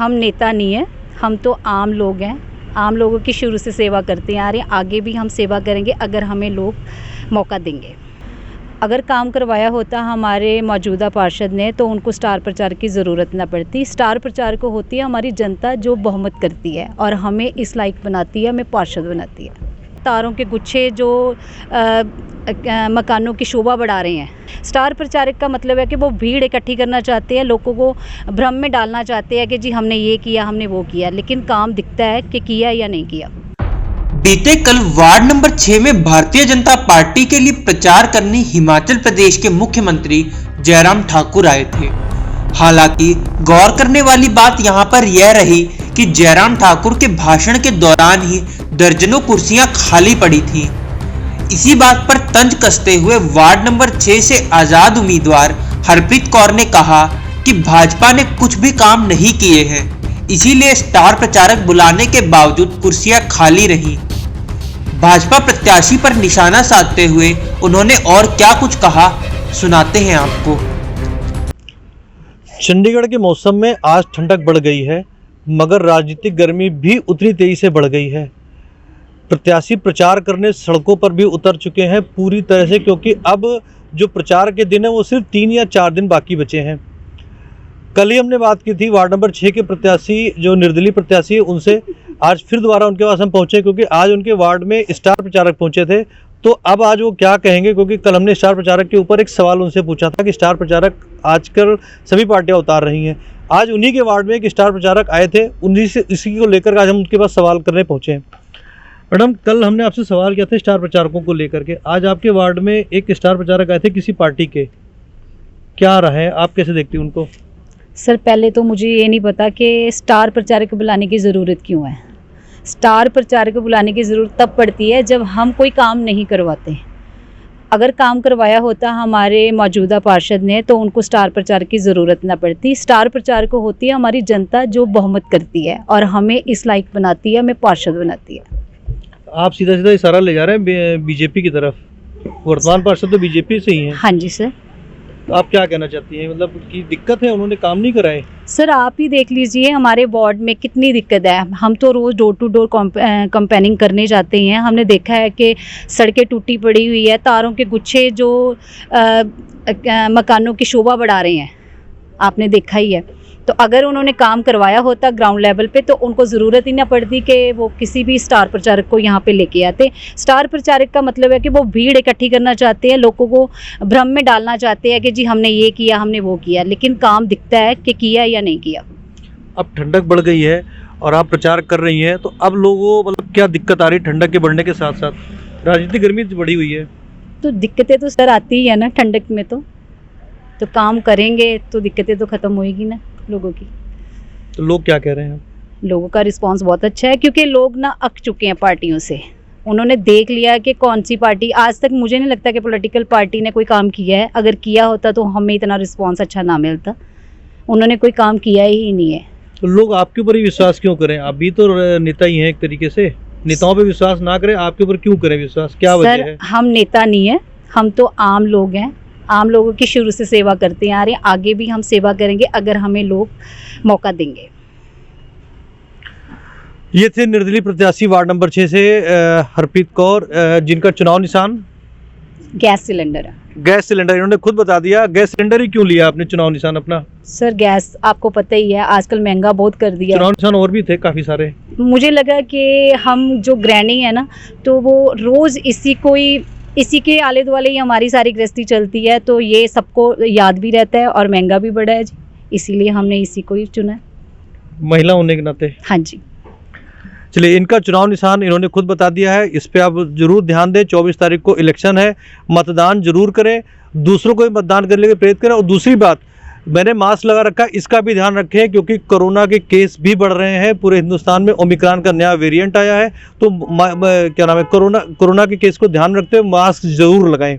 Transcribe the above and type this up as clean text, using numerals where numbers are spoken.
हम नेता नहीं है, हम तो आम लोग हैं। आम लोगों की शुरू से सेवा करते आ रहे हैं, आगे भी हम सेवा करेंगे अगर हमें लोग मौका देंगे। अगर काम करवाया होता हमारे मौजूदा पार्षद ने तो उनको स्टार प्रचारक की ज़रूरत ना पड़ती। स्टार प्रचारक को होती है हमारी जनता जो बहुमत करती है और हमें इस लायक बनाती है, हमें पार्षद बनाती है। तारों के गुच्छे जो मकानों की शोभा बढ़ा रहे हैं। स्टार प्रचारक का मतलब है कि वो भीड़ इकट्ठी करना चाहते हैं, लोगों को भ्रम में डालना चाहते हैं कि जी हमने ये किया, हमने वो किया, लेकिन काम दिखता है कि किया या नहीं किया। बीते कल वार्ड नंबर 6 में भारतीय जनता पार्टी के लिए प्रचार करने हिमाचल प्रदेश के मुख्यमंत्री जयराम ठाकुर आए थे। हालांकि गौर करने वाली बात यहां पर यह रही कि जयराम ठाकुर के भाषण के दौरान ही दर्जनों कुर्सियां खाली पड़ी थी। इसी बात पर तंज कसते हुए वार्ड नंबर 6 से आजाद उम्मीदवार हरप्रीत कौर ने कहा कि भाजपा ने कुछ भी काम नहीं किए हैं, इसीलिए स्टार प्रचारक बुलाने के बावजूद कुर्सियां खाली रहीं। भाजपा प्रत्याशी पर निशाना साधते हुए उन्होंने और क्या कुछ कहा, सुनाते हैं आपको। चंडीगढ़ के मौसम में आज ठंडक बढ़ गई है, मगर राजनीतिक गर्मी भी उतनी तेजी से बढ़ गई है। प्रत्याशी प्रचार करने सड़कों पर भी उतर चुके हैं पूरी तरह से, क्योंकि अब जो प्रचार के दिन है वो सिर्फ 3 या 4 दिन बाकी बचे हैं। कल ही हमने बात की थी वार्ड नंबर 6 के प्रत्याशी जो निर्दलीय प्रत्याशी है उनसे, आज फिर दोबारा उनके पास हम पहुंचे क्योंकि आज उनके वार्ड में स्टार प्रचारक पहुंचे थे। तो अब आज वो क्या कहेंगे, क्योंकि कल हमने स्टार प्रचारक के ऊपर एक सवाल उनसे पूछा था कि स्टार प्रचारक आजकल सभी पार्टियां उतार रही हैं। आज उन्हीं के वार्ड में एक स्टार प्रचारक आए थे, उन्हीं से इसी को लेकर आज हम उनके पास सवाल करने पहुंचे हैं। मैडम, कल हमने आपसे सवाल किया था स्टार प्रचारकों को लेकर के, आज आपके वार्ड में एक स्टार प्रचारक आए थे किसी पार्टी के, क्या रहा है, आप कैसे देखती हैं उनको? सर, पहले तो मुझे ये नहीं पता कि स्टार प्रचारक को बुलाने की ज़रूरत क्यों है। स्टार प्रचारक को बुलाने की ज़रूरत तब पड़ती है जब हम कोई काम नहीं करवाते। अगर काम करवाया होता हमारे मौजूदा पार्षद ने तो उनको स्टार प्रचारक की ज़रूरत ना पड़ती। स्टार प्रचारक को होती है हमारी जनता जो बहुमत करती है और हमें इस लायक बनाती है, हमें पार्षद बनाती है। आप सीधा सीधा इशारा ले जा रहे हैं बीजेपी की तरफ, वर्तमान पार्षद तो बीजेपी से ही हैं। हाँ जी सर। तो आप क्या कहना चाहती हैं, मतलब कि दिक्कत है, उन्होंने काम नहीं कराए? सर, आप ही देख लीजिए हमारे वार्ड में कितनी दिक्कत है। हम तो रोज़ डोर टू डोर कैंपेनिंग करने जाते हैं, हमने देखा है कि सड़कें टूटी पड़ी हुई है, तारों के गुच्छे जो मकानों की शोभा बढ़ा रहे हैं, आपने देखा ही है। तो अगर उन्होंने काम करवाया होता ग्राउंड लेवल पे तो उनको ज़रूरत ही ना पड़ती कि वो किसी भी स्टार प्रचारक को यहाँ पे लेके आते। स्टार प्रचारक का मतलब है कि वो भीड़ इकट्ठी करना चाहते हैं, लोगों को भ्रम में डालना चाहते हैं कि जी हमने ये किया, हमने वो किया, लेकिन काम दिखता है कि किया या नहीं किया। अब ठंडक बढ़ गई है और आप प्रचार कर रही हैं, तो अब लोगों मतलब क्या दिक्कत आ रही है ठंडक के बढ़ने के साथ साथ? राजनीतिक गर्मी बढ़ी हुई है तो दिक्कतें तो सर आती ही है ना ठंडक में। तो काम करेंगे तो दिक्कतें तो ख़त्म होएगी ना लोगों की। तो लोग क्या कह रहे हैं? लोगों का रिस्पांस बहुत अच्छा है, क्योंकि लोग ना अक चुके हैं पार्टियों से। उन्होंने देख लिया कि कौन सी पार्टी, आज तक मुझे नहीं लगता कि पॉलिटिकल पार्टी ने कोई काम किया है। अगर किया होता तो हमें इतना रिस्पांस अच्छा ना मिलता। उन्होंने कोई काम किया ही नहीं है। तो लोग आपके ऊपर ही विश्वास क्यों करें? आप भी तो नेता ही हैं एक तरीके से, नेताओं पे विश्वास ना करें, आपके ऊपर क्यों करें विश्वास, क्या वजह है? सर, हम नेता नहीं है, हम तो आम लोग हैं। आम लोगों की शुरू से सेवा करते आ रहे हैं, आगे भी हम सेवा करेंगे अगर हमें लोग मौका देंगे। ये थे निर्दलीय प्रत्याशी वार्ड नंबर 6 से हरप्रीत कौर, जिनका चुनाव निशान गैस सिलेंडर है। गैस सिलेंडर, इन्होंने खुद बता दिया। गैस सिलेंडर ही क्यों लिया आपने चुनाव निशान अपना? सर, गैस आपको पता ही है आजकल महंगा बहुत कर दिया। चुनाव निशान और भी थे काफ़ी सारे। मुझे लगा कि हम जो गृहिणी है ना, तो वो रोज़ इसी के आले दुआले ही हमारी सारी गृहस्थी चलती है, तो ये सबको याद भी रहता है और महंगा भी बड़ा है जी, इसीलिए हमने इसी को ही चुना है। महिला होने के नाते। हाँ जी। चलिए, इनका चुनाव निशान इन्होंने खुद बता दिया है, इस पे आप जरूर ध्यान दें। 24 तारीख को इलेक्शन है, मतदान जरूर करें, दूसरों को भी मतदान करने के लिए प्रेरित करें। और दूसरी बात, मैंने मास्क लगा रखा है, इसका भी ध्यान रखें, क्योंकि कोरोना के केस भी बढ़ रहे हैं पूरे हिंदुस्तान में। ओमिक्रॉन का नया वेरिएंट आया है, तो क्या नाम है, कोरोना के केस को ध्यान रखते हुए मास्क जरूर लगाएं।